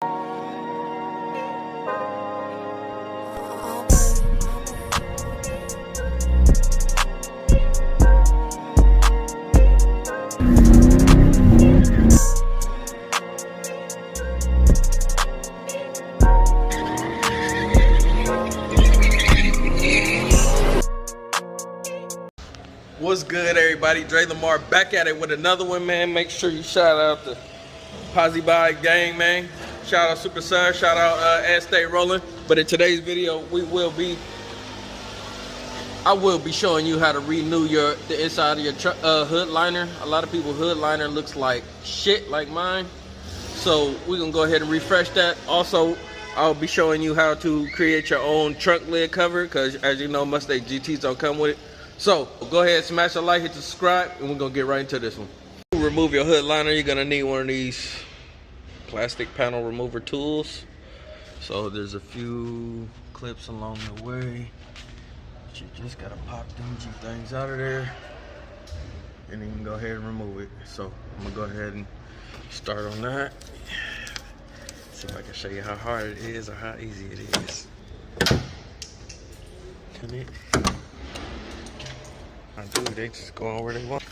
What's good, everybody? DRELAMARR back at it with another one, man. Make sure you shout out the Posse Buy gang, man. Shout out SUPERSON, shout out ANTstayrollin. But in today's video, I will be showing you how to renew the inside of your hood liner. A lot of people hood liner looks like shit, like mine. So we're gonna go ahead and refresh that. Also, I'll be showing you how to create your own trunk lid cover, because as you know, Mustang GTs don't come with it. So go ahead, smash a like, hit the subscribe, and we're gonna get right into this one. To remove your hood liner, you're gonna need one of these plastic panel remover tools. So there's a few clips along the way. But you just gotta pop them G things out of there, and then you can go ahead and remove it. So I'm gonna go ahead and start on that. See if I can show you how hard it is or how easy it is. Connect. Dude, they just go on where they want.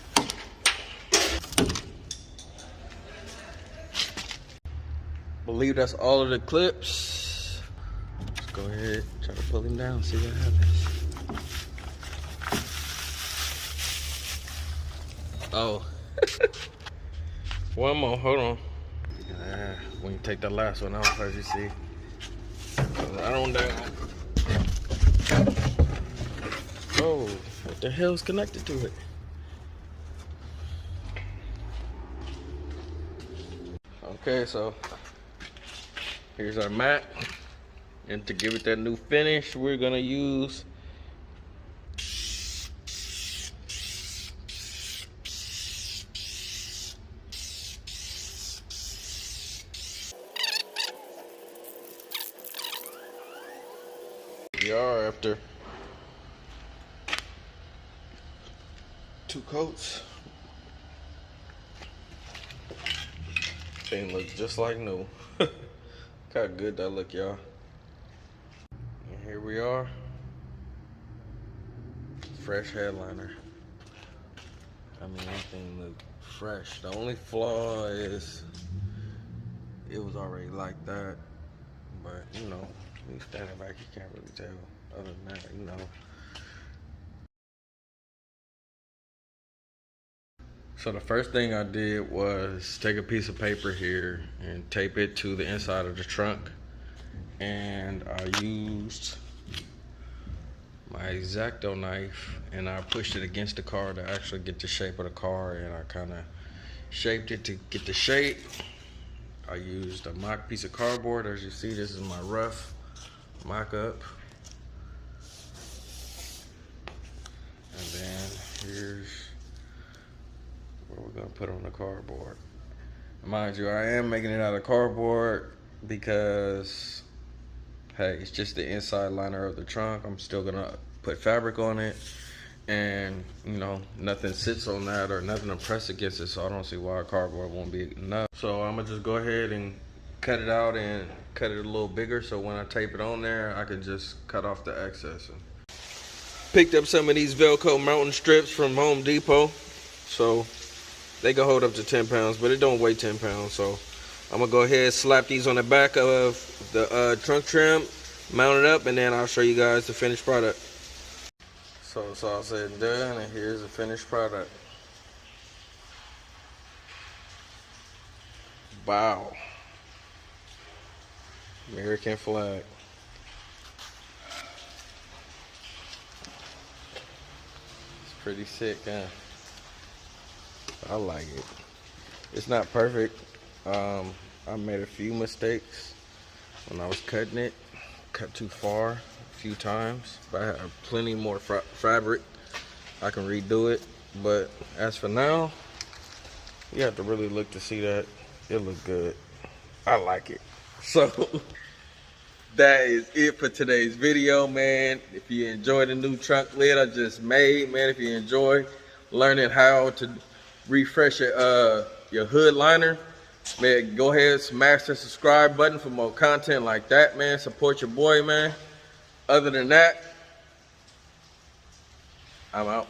Believe that's all of the clips. Let's go ahead, try to pull him down, see what happens. Oh. One more, hold on. When you take the last one out first, you see. Right on down. Oh. What the hell's connected to it? Okay, so here's our mat, and to give it that new finish, we're gonna use after 2 coats. Thing looks just like new. Look how good that look, y'all. And here we are. Fresh headliner. I mean, everything look fresh. The only flaw is it was already like that. But you know, when you standing back, you can't really tell. Other than that, you know. So the first thing I did was take a piece of paper here and tape it to the inside of the trunk. And I used my X-Acto knife and I pushed it against the car to actually get the shape of the car, and I kind of shaped it to get the shape. I used a mock piece of cardboard. As you see, this is my rough mock-up. And then here's what we're gonna put on the cardboard. Mind you, I am making it out of cardboard because, hey, it's just the inside liner of the trunk. I'm still gonna put fabric on it, and you know, nothing sits on that or nothing to press against it, so I don't see why cardboard won't be enough. So I'm gonna just go ahead and cut it out and cut it a little bigger, so when I tape it on there, I can just cut off the excess. Picked up some of these Velcro mountain strips from Home Depot. So they can hold up to 10 pounds, but it don't weigh 10 pounds. So I'm gonna go ahead and slap these on the back of the trunk trim, mount it up, and then I'll show you guys the finished product. So it's all said and done, and here's the finished product. Wow. American flag. It's pretty sick, huh? I like it. It's not perfect. I made a few mistakes when I was cutting it. Cut too far a few times, but I have plenty more fabric. I can redo it, but as for now, you have to really look to see that it looks good. I like it. So that is it for today's video, man. If you enjoyed the new trunk lid I just made, man, if you enjoy learning how to refresh your hood liner, Man, go ahead, smash the subscribe button for more content like that, man. Support your boy, man. Other than that, I'm out.